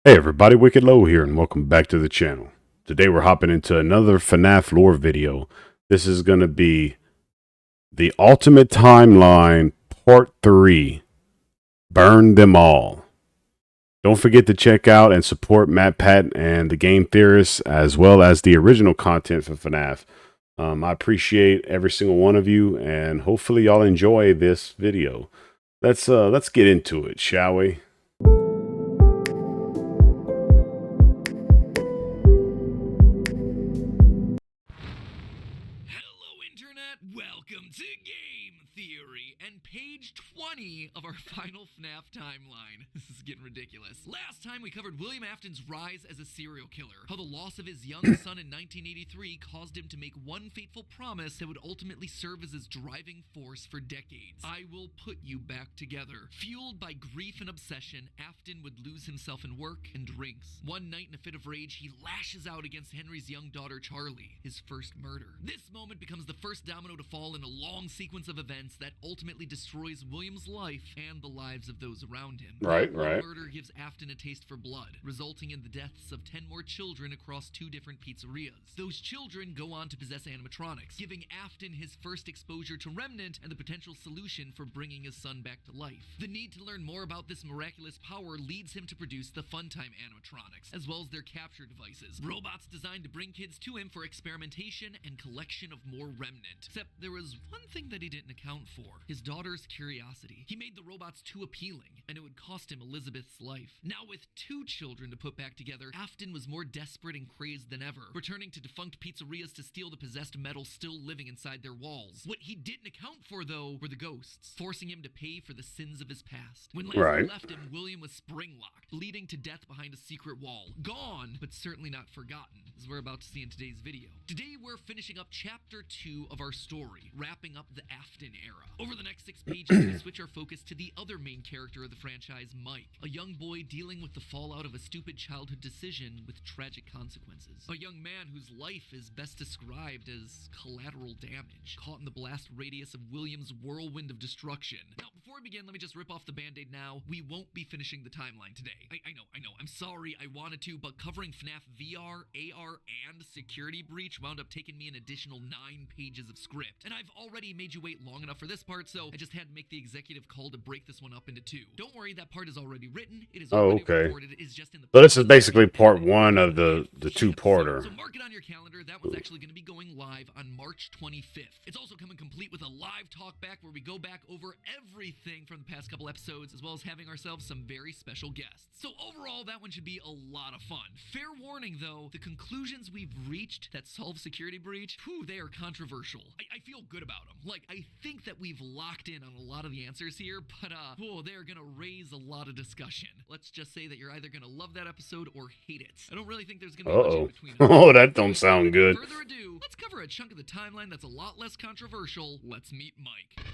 Hey everybody, Wicked Low here, and welcome back to the channel. Today we're hopping into another Fnaf lore video. This is going to be the Ultimate Timeline Part 3, Burn Them All. Don't forget to check out and support Matt Pat and the Game Theorists, as well as the original content for Fnaf. I appreciate every single one of you, and hopefully y'all enjoy this video. Let's get into it, shall we? Welcome to Game Theory and page 20 of our final Fnaf timeline. This is getting ridiculous. Last time we covered William Afton's rise as a serial killer, how the loss of his young son in 1983 caused him to make one fateful promise that would ultimately serve as his driving force for decades. I will put you back together. Fueled by grief and obsession, Afton would lose himself in work and drinks. One night in a fit of rage, he lashes out against Henry's young daughter Charlie, his first murder. This moment becomes the first domino to fall in a long sequence of events that ultimately destroys William's life and the lives of those around him. Right. Murder gives Afton a taste for blood, resulting in the deaths of 10 more children across 2 different pizzerias. Those children go on to possess animatronics, giving Afton his first exposure to Remnant and the potential solution for bringing his son back to life. The need to learn more about this miraculous power leads him to produce the Funtime animatronics, as well as their capture devices, robots designed to bring kids to him for experimentation and collection of more Remnant. Except there was one thing that he didn't account for: his daughter's curiosity. He made the robots too appealing, and it would cost him Elizabeth's life. Now with 2 children to put back together, Afton was more desperate and crazed than ever, returning to defunct pizzerias to steal the possessed metal still living inside their walls. What he didn't account for, though, were the ghosts, forcing him to pay for the sins of his past. When Leslie left him, William was spring-locked, bleeding to death behind a secret wall. Gone, but certainly not forgotten, as we're about to see in today's video. Today we're finishing up chapter 2 of our story, wrapping up the Afton era. Over the next 6 pages, we switch our focus to the other main character of the franchise, Mike, a young boy dealing with the fallout of a stupid childhood decision with tragic consequences. A young man whose life is best described as collateral damage, caught in the blast radius of William's whirlwind of destruction. Now, before we begin, let me just rip off the band-aid now. We won't be finishing the timeline today. I know. I'm sorry I wanted to, but covering Fnaf VR, AR, and Security Breach wound up taking me an additional 9 pages of script. And I've already made you wait long enough for this part, so I just had to make the executive call to break this one up into 2. Don't worry, that part is already written. It is already recorded. It is just in the... So this is basically part 1 of the 2-parter. So mark it on your calendar. That one's actually going to be going live on March 25th. It's also coming complete with a live talk back where we go back over everything from the past couple episodes, as well as having ourselves some very special guests. So overall, that one should be a lot of fun. Fair warning, though, the conclusions we've reached that solve Security Breach, they are controversial. I feel good about them. Like, I think that we've locked in on a lot of the answers here, but they're gonna raise a lot of discussion. Let's just say that you're either gonna love that episode or hate it. I don't really think there's gonna be much in between. Oh, that don't sound good. Without further ado, let's cover a chunk of the timeline that's a lot less controversial. Let's meet Mike.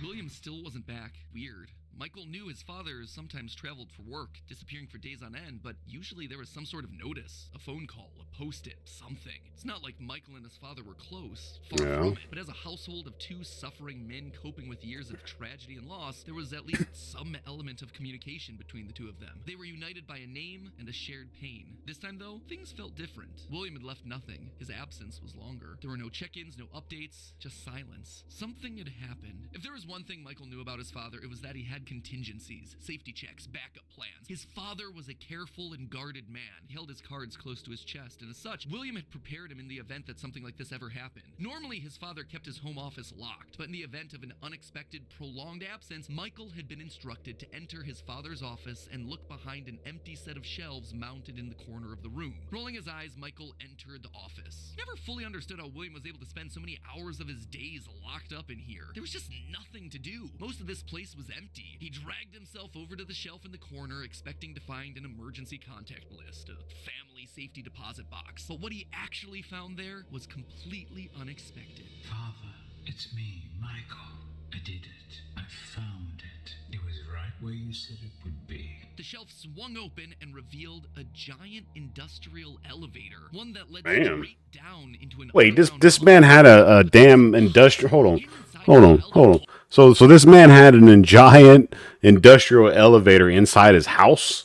William still wasn't back. Weird. Michael knew his father sometimes traveled for work, disappearing for days on end, but usually there was some sort of notice, a phone call, a post-it, something. It's not like Michael and his father were close, far from it, but as a household of 2 suffering men coping with years of tragedy and loss, there was at least some element of communication between the 2 of them. They were united by a name and a shared pain. This time, though, things felt different. William had left nothing. His absence was longer. There were no check-ins, no updates, just silence. Something had happened. If there was one thing Michael knew about his father, it was that he had contingencies, safety checks, backup plans. His father was a careful and guarded man. He held his cards close to his chest, and as such, William had prepared him in the event that something like this ever happened. Normally, his father kept his home office locked, but in the event of an unexpected, prolonged absence, Michael had been instructed to enter his father's office and look behind an empty set of shelves mounted in the corner of the room. Rolling his eyes, Michael entered the office. He never fully understood how William was able to spend so many hours of his days locked up in here. There was just nothing to do. Most of this place was empty. He dragged himself over to the shelf in the corner, expecting to find an emergency contact list, a family safety deposit box. But what he actually found there was completely unexpected. Father, it's me, Michael. I did it. I found it. It was right where you said it would be. The shelf swung open and revealed a giant industrial elevator, one that led straight down into an... Wait, this man had a damn industrial... Hold on. So this man had a giant industrial elevator inside his house.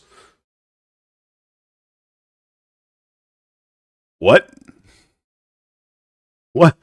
What? What?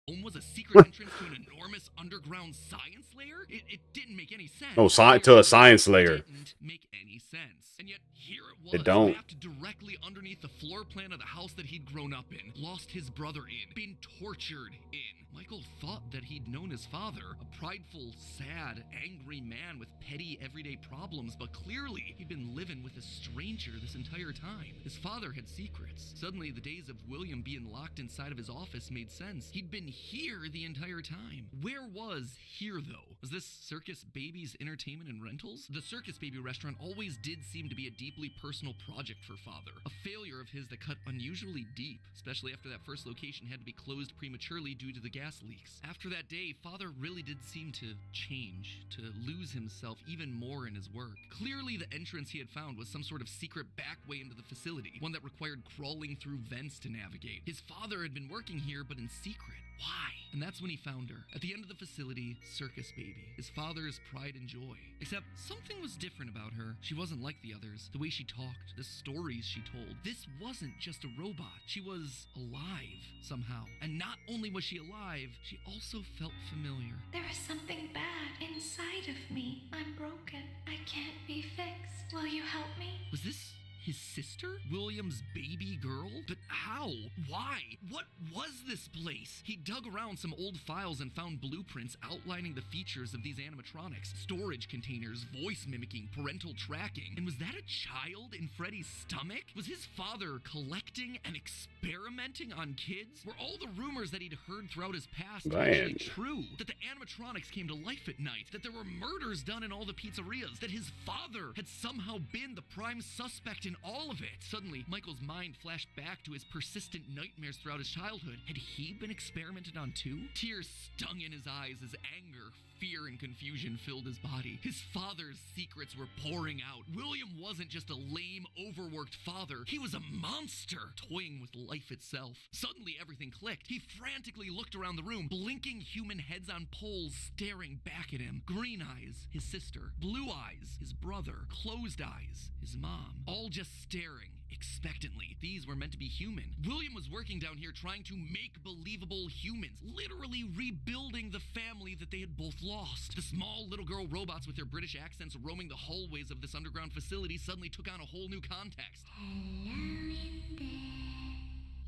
Home was a secret entrance to an enormous underground science layer? It didn't make any sense. Oh, to a science layer. It didn't make any sense. And yet, here it was. It don't. Mapped directly underneath the floor plan of the house that he'd grown up in, lost his brother in, been tortured in. Michael thought that he'd known his father, a prideful, sad, angry man with petty, everyday problems, but clearly he'd been living with a stranger this entire time. His father had secrets. Suddenly, the days of William being locked inside of his office made sense. He'd been here the entire time. Where was here, though? Was this Circus Baby's entertainment and rentals? The Circus Baby restaurant always did seem to be a deeply personal project for father. A failure of his that cut unusually deep, especially after that first location had to be closed prematurely due to the gas leaks. After that day, father really did seem to change, to lose himself even more in his work. Clearly, the entrance he had found was some sort of secret back way into the facility, one that required crawling through vents to navigate. His father had been working here, but in secret. Why? And that's when he found her. At the end of the facility, Circus Baby, his father's pride and joy. Except something was different about her. She wasn't like the others. The way she talked, the stories she told. This wasn't just a robot. She was alive somehow. And not only was she alive, she also felt familiar. There is something bad inside of me. I'm broken. I can't be fixed. Will you help me? Was this his sister? William's baby girl? But how? Why? What was this place? He dug around some old files and found blueprints outlining the features of these animatronics. Storage containers, voice mimicking, parental tracking. And was that a child in Freddy's stomach? Was his father collecting and experimenting on kids? Were all the rumors that he'd heard throughout his past actually true? That the animatronics came to life at night? That there were murders done in all the pizzerias? That his father had somehow been the prime suspect in all of it? Suddenly, Michael's mind flashed back to his persistent nightmares throughout his childhood. Had he been experimented on too? Tears stung in his eyes as anger, fear, and confusion filled his body. His father's secrets were pouring out. William wasn't just a lame, overworked father. He was a monster, toying with life itself. Suddenly, everything clicked. He frantically looked around the room, blinking human heads on poles staring back at him. Green eyes, his sister. Blue eyes, his brother. Closed eyes, his mom. All just staring expectantly. These were meant to be human. William was working down here trying to make believable humans, literally rebuilding the family that they had both lost. The small little girl robots with their British accents roaming the hallways of this underground facility suddenly took on a whole new context. Hello in there.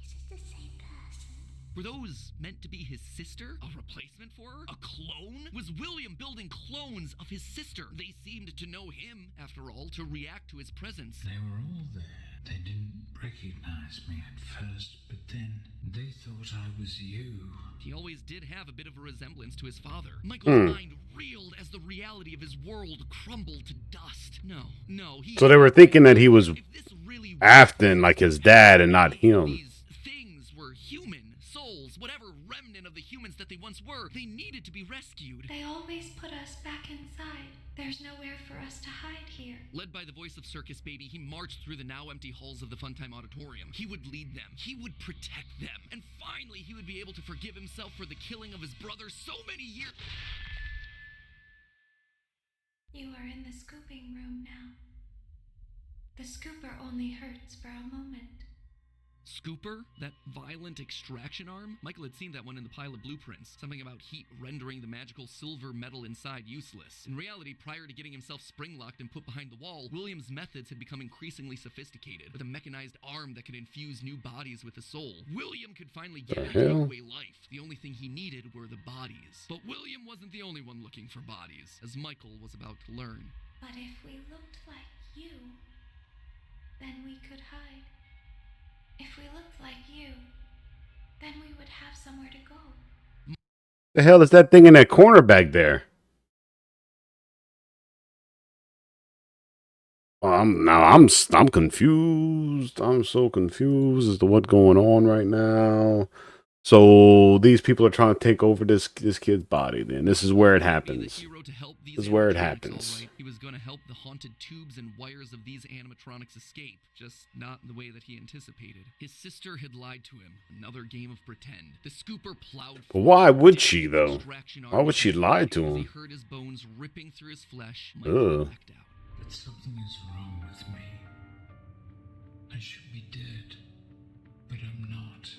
Is this the same person? Were those meant to be his sister? A replacement for her? A clone? Was William building clones of his sister? They seemed to know him, after all, to react to his presence. They were all there. They didn't recognize me at first, but then they thought I was you. He always did have a bit of a resemblance to his father. Michael's mind reeled as the reality of his world crumbled to dust. No, he... So they were thinking that he was If this really Afton, like his dad, and not him. These things were human souls, whatever remnant of the humans that they once were. They needed to be rescued. They always put us back inside. There's nowhere for us to hide here. Led by the voice of Circus Baby, he marched through the now empty halls of the Funtime Auditorium. He would lead them. He would protect them. And finally, he would be able to forgive himself for the killing of his brother so many years... You are in the scooping room now. The scooper only hurts for a moment. Scooper? That violent extraction arm? Michael had seen that one in the pile of blueprints. Something about heat rendering the magical silver metal inside useless. In reality, prior to getting himself spring-locked and put behind the wall, William's methods had become increasingly sophisticated, with a mechanized arm that could infuse new bodies with a soul. William could finally give and take away life. The only thing he needed were the bodies. But William wasn't the only one looking for bodies, as Michael was about to learn. But if we looked like you, then we could hide. If we looked like you, then we would have somewhere to go. The hell is that thing in that corner back there? I'm confused. I'm so confused as to what's going on right now. So these people are trying to take over this kid's body. Then this is where it happens. This is where it happens. Right. He was going to help the haunted tubes and wires of these animatronics escape, just not in the way that he anticipated. His sister had lied to him. Another game of pretend. The scooper plowed. But why would she though? Why would she lie to him? He heard his bones ripping through his flesh. Michael blacked out. But something is wrong with me. I should be dead, but I'm not.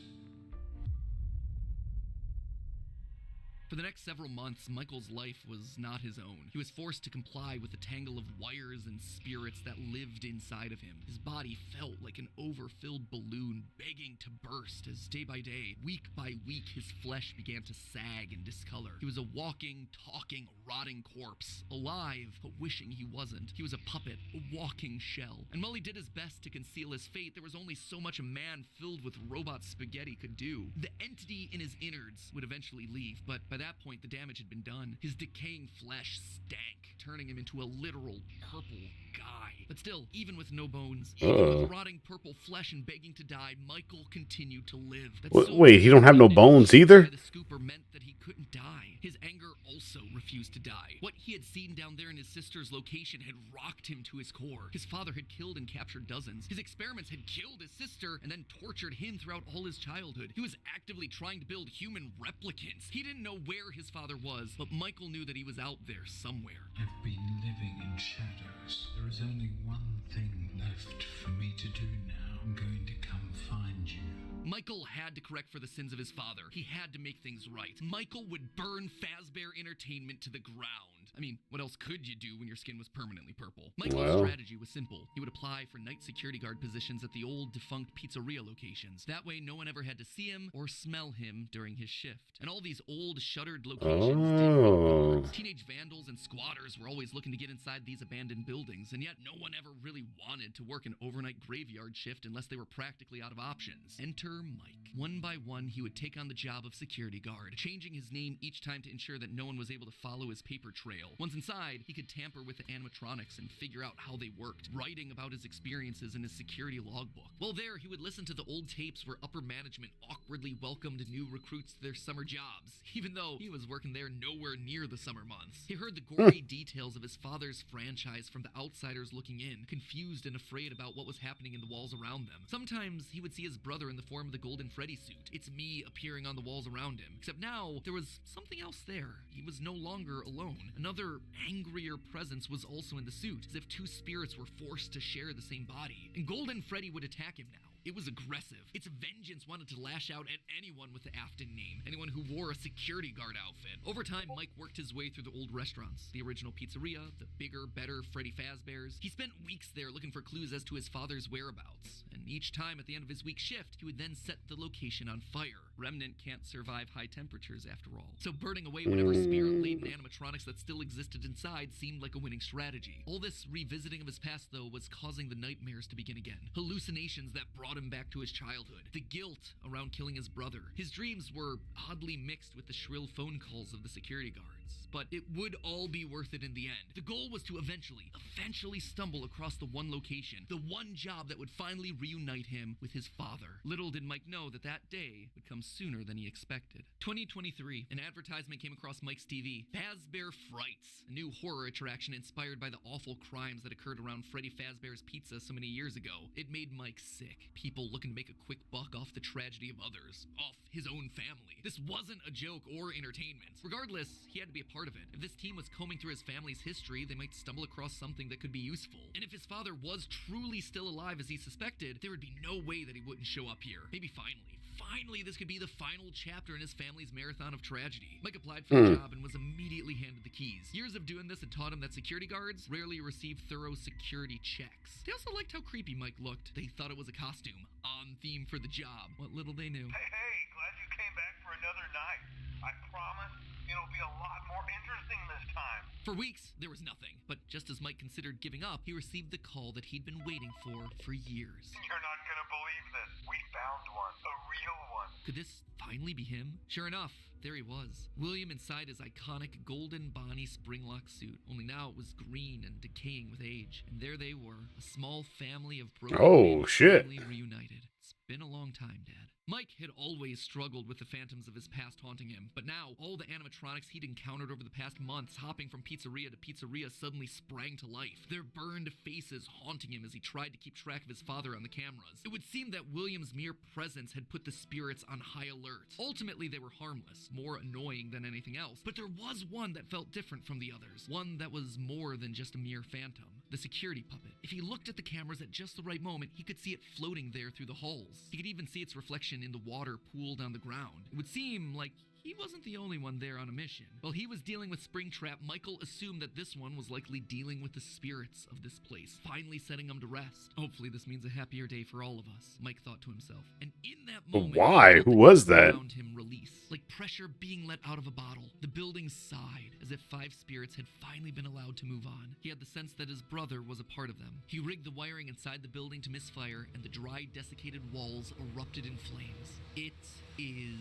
For the next several months, Michael's life was not his own. He was forced to comply with the tangle of wires and spirits that lived inside of him. His body felt like an overfilled balloon begging to burst as day by day, week by week, his flesh began to sag and discolor. He was a walking, talking, rotting corpse, alive, but wishing he wasn't. He was a puppet, a walking shell. And while he did his best to conceal his fate, there was only so much a man filled with robot spaghetti could do. The entity in his innards would eventually leave, but by that point, the damage had been done. His decaying flesh stank, turning him into a literal purple guy. But still, even with no bones, even with rotting purple flesh and begging to die, Michael continued to live. Wait, he don't have no bones either? The scooper meant that he couldn't die. His anger also refused to die. What he had seen down there in his sister's location had rocked him to his core. His father had killed and captured dozens. His experiments had killed his sister and then tortured him throughout all his childhood. He was actively trying to build human replicants. He didn't know where his father was, but Michael knew that he was out there somewhere. I've been living in shadows. There is only one thing left for me to do now. I'm going to come find you. Michael had to correct for the sins of his father. He had to make things right. Michael would burn Fazbear Entertainment to the ground. I mean, what else could you do when your skin was permanently purple? Michael's strategy was simple. He would apply for night security guard positions at the old defunct pizzeria locations. That way, no one ever had to see him or smell him during his shift. And all these old shuttered locations didn't. Teenage vandals and squatters were always looking to get inside these abandoned buildings, and yet no one ever really wanted to work an overnight graveyard shift unless they were practically out of options. Enter Mike. One by one, he would take on the job of security guard, changing his name each time to ensure that no one was able to follow his paper trail. Once inside, he could tamper with the animatronics and figure out how they worked, writing about his experiences in his security logbook. While there, he would listen to the old tapes where upper management awkwardly welcomed new recruits to their summer jobs, even though he was working there nowhere near the summer months. He heard the gory details of his father's franchise from the outsiders looking in, confused and afraid about what was happening in the walls around them. Sometimes he would see his brother in the form of the Golden Freddy suit. It's me appearing on the walls around him. Except now, there was something else there. He was no longer alone. Another angrier presence was also in the suit, as if two spirits were forced to share the same body. And Golden Freddy would attack him now. It was aggressive. Its vengeance wanted to lash out at anyone with the Afton name, anyone who wore a security guard outfit. Over time, Mike worked his way through the old restaurants, the original pizzeria, the bigger, better Freddy Fazbear's. He spent weeks there looking for clues as to his father's whereabouts, and each time at the end of his week shift, he would then set the location on fire. Remnant can't survive high temperatures after all. So burning away whatever spirit-laden animatronics that still existed inside seemed like a winning strategy. All this revisiting of his past, though, was causing the nightmares to begin again. Hallucinations that brought him back to his childhood. The guilt around killing his brother. His dreams were oddly mixed with the shrill phone calls of the security guards. But it would all be worth it in the end. The goal was to eventually stumble across the one location, the one job that would finally reunite him with his father. Little did Mike know that that day would come sooner than he expected. 2023, an advertisement came across Mike's TV. Fazbear Frights, a new horror attraction inspired by the awful crimes that occurred around Freddy Fazbear's Pizza so many years ago. It made Mike sick. People looking to make a quick buck off the tragedy of others, off his own family. This wasn't a joke or entertainment. Regardless, he had to be a part of it. If this team was combing through his family's history, they might stumble across something that could be useful. And if his father was truly still alive as he suspected, there would be no way that he wouldn't show up here. Maybe finally, this could be the final chapter in his family's marathon of tragedy. Mike applied for the job and was immediately handed the keys. Years of doing this had taught him that security guards rarely receive thorough security checks. They also liked how creepy Mike looked. They thought it was a costume, on theme for the job. What little they knew. Hey, glad you came back for another night. I promise it'll be a lot more interesting this time. For weeks, there was nothing. But just as Mike considered giving up, he received the call that he'd been waiting for years. You're not gonna believe this. We found one. A real one. Could this finally be him? Sure enough, there he was. William inside his iconic golden Bonnie springlock suit. Only now it was green and decaying with age. And there they were, a small family of broken family reunited. It's been a long time, Dad. Mike had always struggled with the phantoms of his past haunting him, but now all the animatronics he'd encountered over the past months, hopping from pizzeria to pizzeria, suddenly sprang to life, their burned faces haunting him as he tried to keep track of his father on the cameras. It would seem that William's mere presence had put the spirits on high alert. Ultimately, they were harmless, more annoying than anything else, but there was one that felt different from the others, one that was more than just a mere phantom. The security puppet. If he looked at the cameras at just the right moment, he could see it floating there through the halls. He could even see its reflection in the water pooled on the ground. It would seem like he wasn't the only one there on a mission. While he was dealing with Springtrap, Michael assumed that this one was likely dealing with the spirits of this place, finally setting them to rest. Hopefully this means a happier day for all of us, Mike thought to himself. And in that moment, Why? Who was that? Around him release, like pressure being let out of a bottle. The building sighed, as if 5 spirits had finally been allowed to move on. He had the sense that his brother was a part of them. He rigged the wiring inside the building to misfire, and the dry, desiccated walls erupted in flames. It is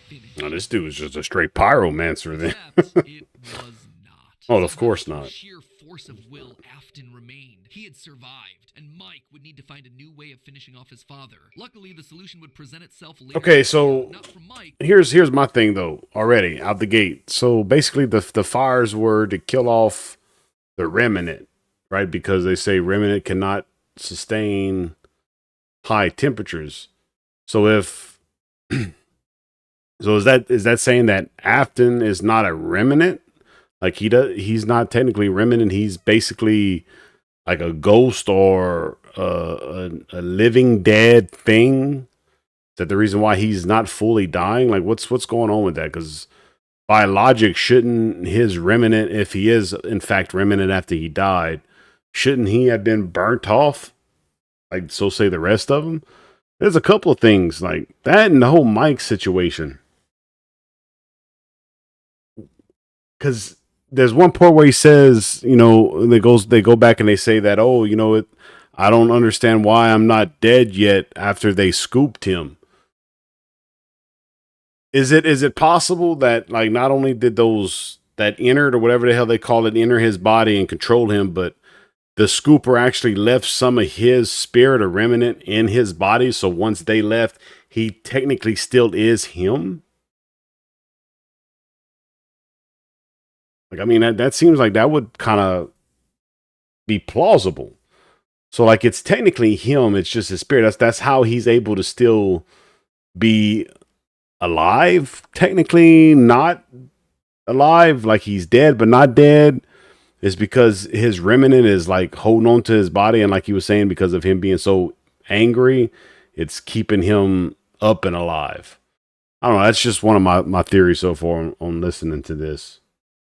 finished. Oh, this dude was just a straight pyromancer then. Except it was not. Oh, of course not. Through sheer force of will, Afton remained. He had survived, and Mike would need to find a new way of finishing off his father. Luckily, the solution would present itself later. Okay, so not from Mike. here's my thing though. Already out the gate. So basically, the fires were to kill off the remnant, right? Because they say remnant cannot sustain high temperatures. So if so, is that saying that Afton is not a remnant? Like he's not technically remnant. He's basically like a ghost or a living dead thing. Is that the reason why he's not fully dying? Like what's going on with that? Because by logic, shouldn't his remnant, if he is in fact remnant after he died, shouldn't he have been burnt off? Like so say the rest of them? There's a couple of things like that and the whole Mike situation. Because there's one part where he says, you know, they go back and they say that, oh, you know, I don't understand why I'm not dead yet after they scooped him. Is it possible that like not only did those that entered or whatever the hell they call it enter his body and control him, but the scooper actually left some of his spirit or remnant in his body. So once they left, he technically still is him. Like, I mean, that seems like that would kind of be plausible. So like, it's technically him. It's just his spirit. That's how he's able to still be alive. Technically not alive. Like he's dead, but not dead. Is because his remnant is like holding on to his body. And like he was saying, because of him being so angry, it's keeping him up and alive. I don't know. That's just one of my theories so far on listening to this.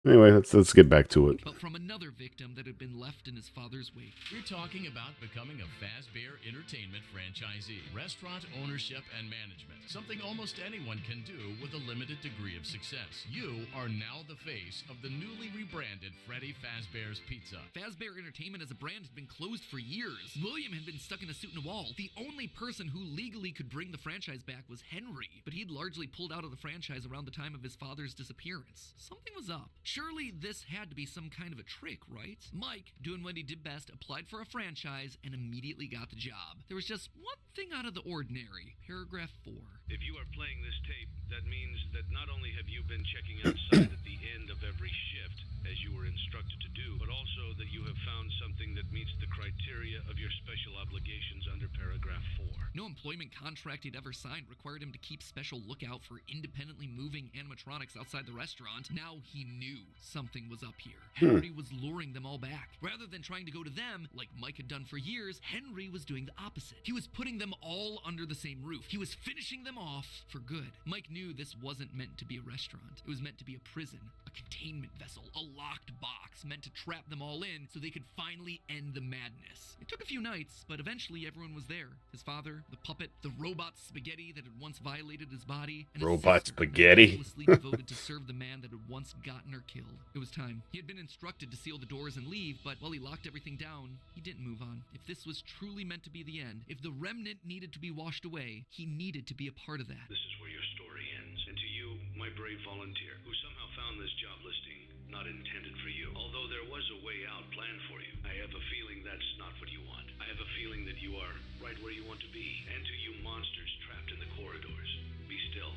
Anyway, let's get back to it. But from another victim that had been left in his father's wake. We're talking about becoming a Fazbear Entertainment franchisee. Restaurant ownership and management. Something almost anyone can do with a limited degree of success. You are now the face of the newly rebranded Freddy Fazbear's Pizza. Fazbear Entertainment as a brand had been closed for years. William had been stuck in a suit and a wall. The only person who legally could bring the franchise back was Henry, but he'd largely pulled out of the franchise around the time of his father's disappearance. Something was up. Surely this had to be some kind of a trick, right? Mike, doing what he did best, applied for a franchise and immediately got the job. There was just one thing out of the ordinary. Paragraph 4. If you are playing this tape, that means that not only have you been checking outside at the end of every shift, as you were instructed to do, but also that you have found something that meets the criteria of your special obligations under paragraph 4. No employment contract he'd ever signed required him to keep special lookout for independently moving animatronics outside the restaurant. Now he knew something was up here. Henry was luring them all back. Rather than trying to go to them, like Mike had done for years, Henry was doing the opposite. He was putting them all under the same roof. He was finishing them off for good. Mike knew this wasn't meant to be a restaurant. It was meant to be a prison, a containment vessel, a locked box meant to trap them all in so they could finally end the madness. It took a few nights, but eventually everyone was there. His father, the puppet, the robot Spaghetti that had once violated his body, and his Robot sister, Spaghetti? relentlessly devoted to serve the man that had once gotten her killed. It was time. He had been instructed to seal the doors and leave, but while he locked everything down, he didn't move on. If this was truly meant to be the end, if the remnant needed to be washed away, he needed to be a part of that. This is where your story ends. And to you, my brave volunteer, who somehow found this job listing not intended for you. Although there was a way out planned for you, I have a feeling that's not what you want. I have a feeling that you you are right where you want to be. And to you monsters trapped in the corridors, be still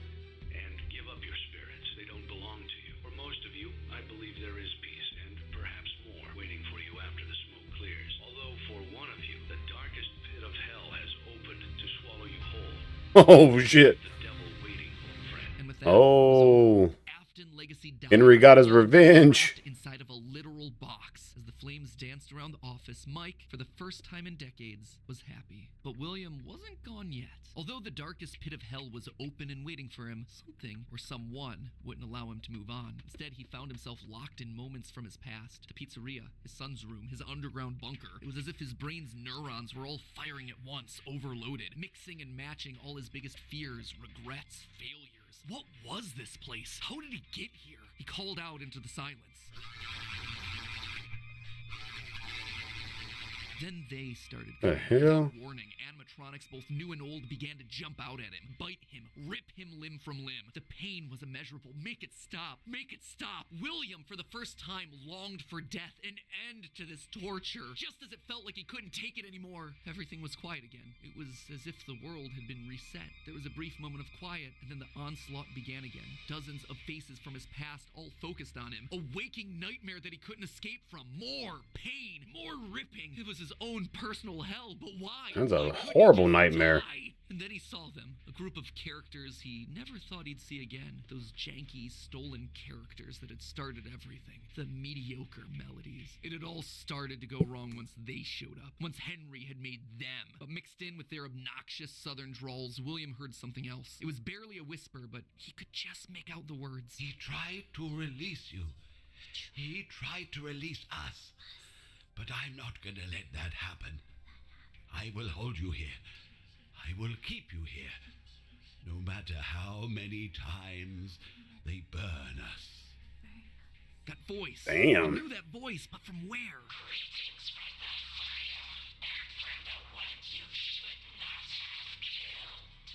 and give up your spirits. They don't belong to you. For most of you, I believe there is peace and perhaps more waiting for you after the smoke clears. Although for one of you, the darkest pit of hell has opened to swallow you whole. Oh shit. The devil waiting, old friend. And with that, Oh. Afton Legacy died. Henry got his William was revenge. trapped inside of a literal box. As the flames danced around the office, Mike, for the first time in decades, was happy. But William wasn't gone yet. Although the darkest pit of hell was open and waiting for him, something or someone wouldn't allow him to move on. Instead, he found himself locked in moments from his past. The pizzeria, his son's room, his underground bunker. It was as if his brain's neurons were all firing at once, overloaded, mixing and matching all his biggest fears, regrets, failures. What was this place? How did he get here? He called out into the silence. Then they started The coming. hell? Without warning, animatronics, both new and old, began to jump out at him, bite him, rip him limb from limb. The pain was immeasurable. Make it stop. Make it stop. William, for the first time, longed for death, an end to this torture. Just as it felt like he couldn't take it anymore, everything was quiet again. It was as if the world had been reset. There was a brief moment of quiet, and then the onslaught began again. Dozens of faces from his past all focused on him. A waking nightmare that he couldn't escape from. More pain, more ripping. It was his own personal hell, but why? That's Why a couldn't he horrible just nightmare. die? And then he saw them, a group of characters he never thought he'd see again. Those janky, stolen characters that had started everything. The mediocre melodies. It had all started to go wrong once they showed up. Once Henry had made them. But mixed in with their obnoxious southern drawls, William heard something else. It was barely a whisper, but he could just make out the words. He tried to release you. He tried to release us. But I'm not going to let that happen. I will hold you here. I will keep you here. No matter how many times they burn us. That voice. Damn. He knew that voice, but from where?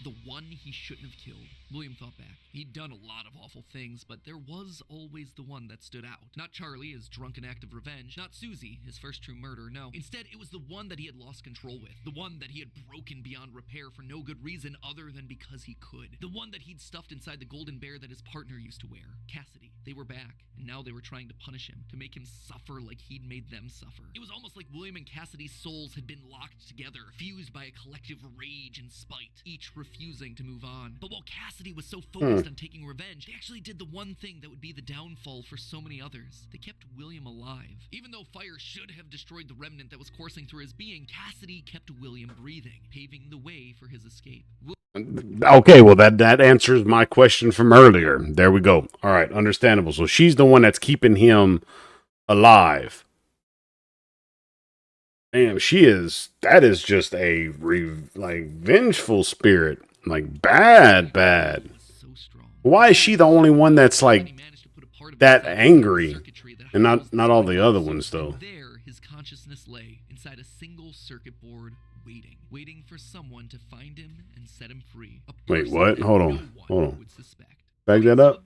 The one he shouldn't have killed. William thought back. He'd done a lot of awful things, but there was always the one that stood out. Not Charlie, his drunken act of revenge. Not Susie, his first true murder. No. Instead, it was the one that he had lost control with. The one that he had broken beyond repair for no good reason other than because he could. The one that he'd stuffed inside the golden bear that his partner used to wear. Cassidy. They were back, and now they were trying to punish him, to make him suffer like he'd made them suffer. It was almost like William and Cassidy's souls had been locked together, fused by a collective rage and spite, each refusing to move on. But while Cassidy was so focused on taking revenge, they actually did the one thing that would be the downfall for so many others. They kept William alive. Even though fire should have destroyed the remnant that was coursing through his being, Cassidy kept William breathing, paving the way for his escape. Okay, well that answers my question from earlier. There we go. All right, understandable. So she's the one that's keeping him alive. Damn, she is. That is just a vengeful spirit. Like bad. So strong. Why is she the only one that's like that angry, and not all the other ones though? There, his consciousness lay inside a single circuit board, waiting for someone to find him and set him free. Wait, what? Hold on. Would suspect. Back that up.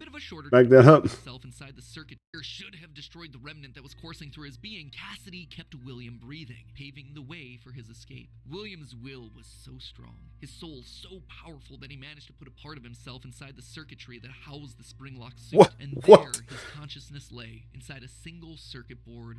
Back that up. Inside the circuit should have destroyed the remnant that was coursing through his being. Cassidy kept William breathing, paving the way for his escape. William's will was so strong, his soul so powerful that he managed to put a part of himself inside the circuitry that housed the spring-lock suit. What? And What? there, his consciousness lay inside a single circuit board,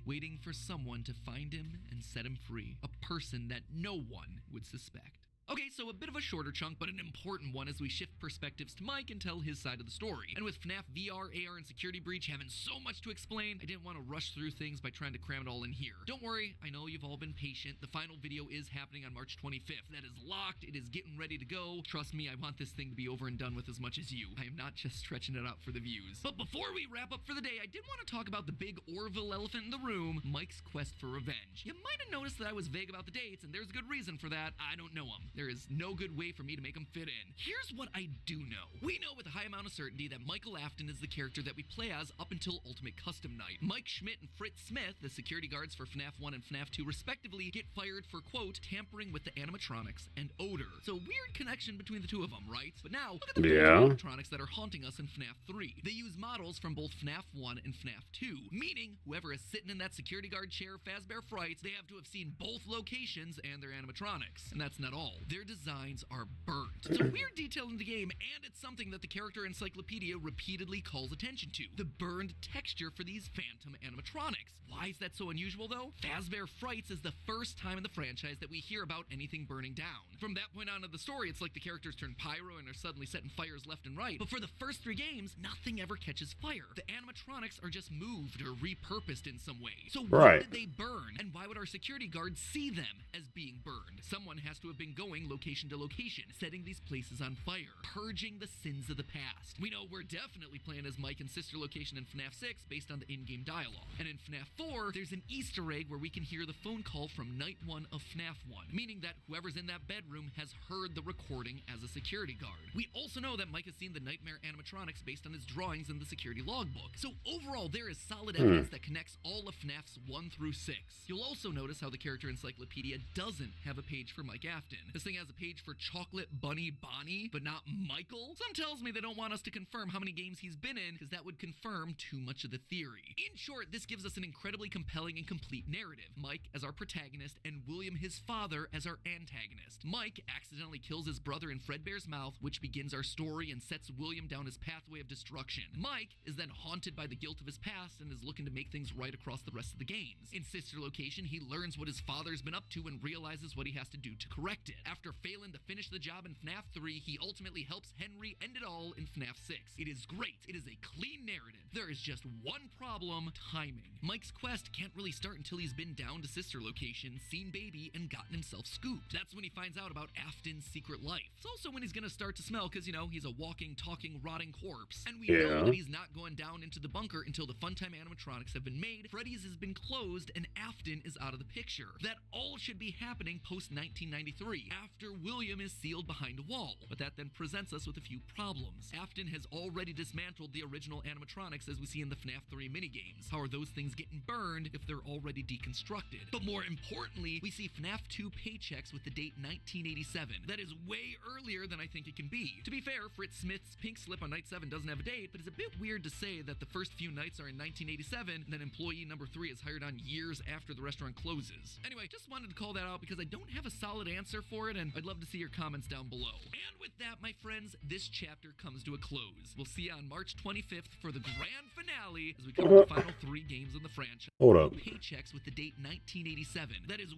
waiting for someone to find him and set him free. A person that no one would suspect. Okay, so a bit of a shorter chunk, but an important one as we shift perspectives to Mike and tell his side of the story. And with Fnaf VR, AR, and Security Breach having so much to explain, I didn't want to rush through things by trying to cram it all in here. Don't worry, I know you've all been patient. The final video is happening on March 25th. That is locked, it is getting ready to go. Trust me, I want this thing to be over and done with as much as you. I am not just stretching it out for the views. But before we wrap up for the day, I did want to talk about the big Orville elephant in the room, Mike's quest for revenge. You might have noticed that I was vague about the dates, and there's a good reason for that. I don't know him. There is no good way for me to make them fit in. Here's what I do know. We know with a high amount of certainty that Michael Afton is the character that we play as up until Ultimate Custom Night. Mike Schmidt and Fritz Smith, the security guards for FNAF 1 and FNAF 2 respectively, get fired for, quote, tampering with the animatronics and odor. So weird connection between the two of them, right? But now, look at the animatronics that are haunting us in FNAF 3. They use models from both FNAF 1 and FNAF 2, meaning whoever is sitting in that security guard chair, Fazbear Frights, they have to have seen both locations and their animatronics. And that's not all. Their designs are burnt. It's a weird detail in the game, and it's something that the character encyclopedia repeatedly calls attention to. The burned texture for these phantom animatronics. Why is that so unusual, though? Fazbear Frights is the first time in the franchise that we hear about anything burning down. From that point on in the story, it's like the characters turn pyro and are suddenly setting fires left and right. But for the first 3 games, nothing ever catches fire. The animatronics are just moved or repurposed in some way. So why did they burn? And why would our security guards see them as being burned? Someone has to have been going location to location, setting these places on fire, purging the sins of the past. We know we're definitely playing as Mike and sister location in FNAF 6 based on the in-game dialogue. And in FNAF 4, there's an Easter egg where we can hear the phone call from Night 1 of FNAF 1, meaning that whoever's in that bedroom has heard the recording as a security guard. We also know that Mike has seen the nightmare animatronics based on his drawings in the security logbook. So overall, there is solid evidence that connects all of FNAFs 1 through 6. You'll also notice how the character encyclopedia doesn't have a page for Mike Afton. This thing has a page for Chocolate Bunny Bonnie, but not Michael. Some tells me they don't want us to confirm how many games he's been in, because that would confirm too much of the theory. In short, this gives us an incredibly compelling and complete narrative. Mike as our protagonist, and William, his father, as our antagonist. Mike accidentally kills his brother in Fredbear's mouth, which begins our story and sets William down his pathway of destruction. Mike is then haunted by the guilt of his past and is looking to make things right across the rest of the games. In Sister Location, he learns what his father's been up to and realizes what he has to do to correct it. After failing to finish the job in FNAF 3, he ultimately helps Henry end it all in FNAF 6. It is great. It is a clean narrative. There is just one problem: timing. Mike's quest can't really start until he's been down to Sister Location, seen Baby, and gotten himself scooped. That's when he finds out about Afton's secret life. It's also when he's gonna start to smell, because, you know, he's a walking, talking, rotting corpse. And we know that he's not going down into the bunker until the Funtime animatronics have been made, Freddy's has been closed, and Afton is out of the picture. That all should be happening post-1993, after William is sealed behind a wall. But that then presents us with a few problems. Afton has already dismantled the original animatronics as we see in the FNAF 3 minigames. How are those things getting burned if they're already deconstructed? But more importantly, we see FNAF 2 paychecks with the date 1987. That is way earlier than I think it can be. To be fair, Fritz Smith's pink slip on night 7 doesn't have a date, but it's a bit weird to say that the first few nights are in 1987, and then employee number 3 is hired on years after the restaurant closes. Anyway, just wanted to call that out because I don't have a solid answer for it, and I'd love to see your comments down below. And with that, my friends, this chapter comes to a close. We'll see you on March 25th for the grand finale as we cover the final 3 games of the franchise. Hold up. Paychecks with the date 1987. That is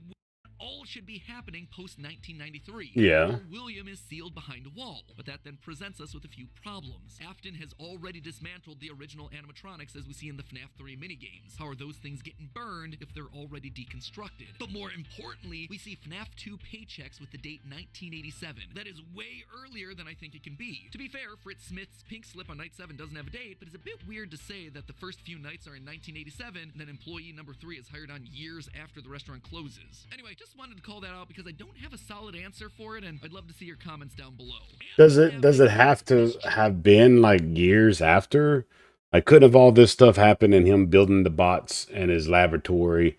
all should be happening post-1993. Yeah. William is sealed behind a wall, but that then presents us with a few problems. Afton has already dismantled the original animatronics as we see in the FNAF 3 minigames. How are those things getting burned if they're already deconstructed? But more importantly, we see FNAF 2 paychecks with the date 1987. That is way earlier than I think it can be. To be fair, Fritz Smith's pink slip on night 7 doesn't have a date, but it's a bit weird to say that the first few nights are in 1987, and then employee number 3 is hired on years after the restaurant closes. Anyway, just wanted to call that out because I don't have a solid answer for it, and I'd love to see your comments down below. Does it have to have been like years after? Like, couldn't have all this stuff happened and him building the bots and his laboratory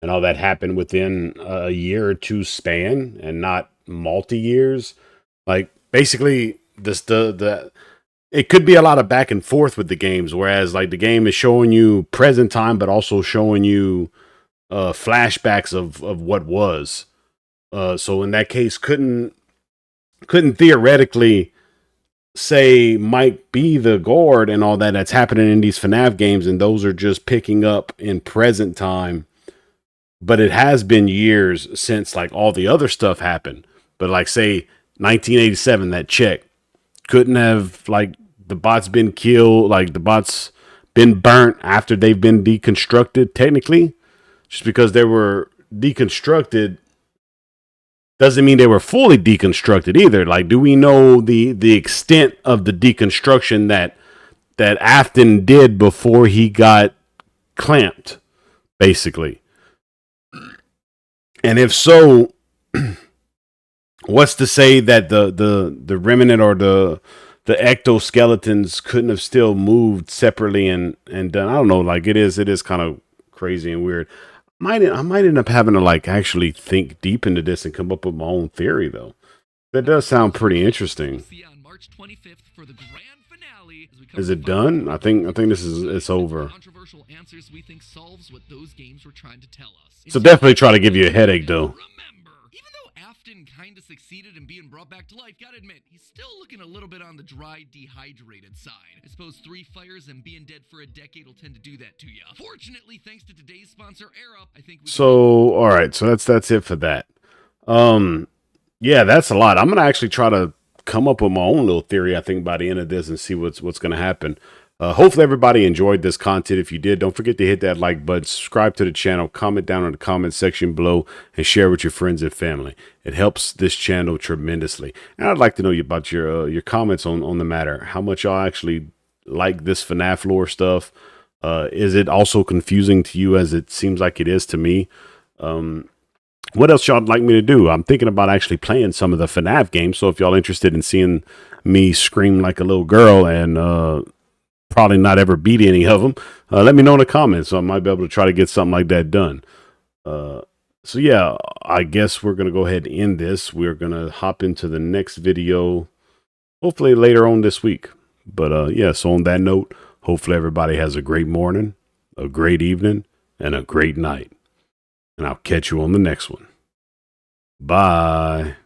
and all that happened within a year or two span and not multi-years? Like, basically, it could be a lot of back and forth with the games, whereas like the game is showing you present time but also showing you flashbacks of what was. So in that case, couldn't theoretically say Mike be the guard and all that's happening in these FNAF games, and those are just picking up in present time. But it has been years since like all the other stuff happened. But like say 1987, that check couldn't have like the bots been killed, like the bots been burnt after they've been deconstructed technically. Just because they were deconstructed doesn't mean they were fully deconstructed either. Like, do we know the extent of the deconstruction that Afton did before he got clamped, basically? And if so, what's to say that the remnant or the ectoskeletons couldn't have still moved separately and done? I don't know. Like it is kind of crazy and weird. I might end up having to like actually think deep into this and come up with my own theory though. That does sound pretty interesting. See you on March 25th for the grand finale. As we cover Is the it final done? I think this is it's over. controversial answers we think solves what those games were trying to tell us. So definitely try to give you a headache though. Remember, even though Afton kind of succeeded in being brought back to life, gotta admit, he's still looking a little bit on the dry, dehydrated side. I suppose 3 fires and being dead for a decade will tend to do that to you. Fortunately, thanks to today's sponsor, Air Up, I think we So all right, so that's it for that. Yeah, that's a lot. I'm gonna actually try to come up with my own little theory. I think by the end of this and see what's gonna happen. Hopefully everybody enjoyed this content. If you did, don't forget to hit that like button, subscribe to the channel, comment down in the comment section below, and share with your friends and family. It helps this channel tremendously. And I'd like to know about your comments on the matter. How much y'all actually like this FNAF lore stuff? Is it also confusing to you as it seems like it is to me? What else y'all like me to do? I'm thinking about actually playing some of the FNAF games. So if y'all interested in seeing me scream like a little girl and probably not ever beat any of them, let me know in the comments. So I might be able to try to get something like that done. So yeah, I guess we're going to go ahead and end this. We're going to hop into the next video, hopefully later on this week. But yeah, so on that note, hopefully everybody has a great morning, a great evening, and a great night. And I'll catch you on the next one. Bye.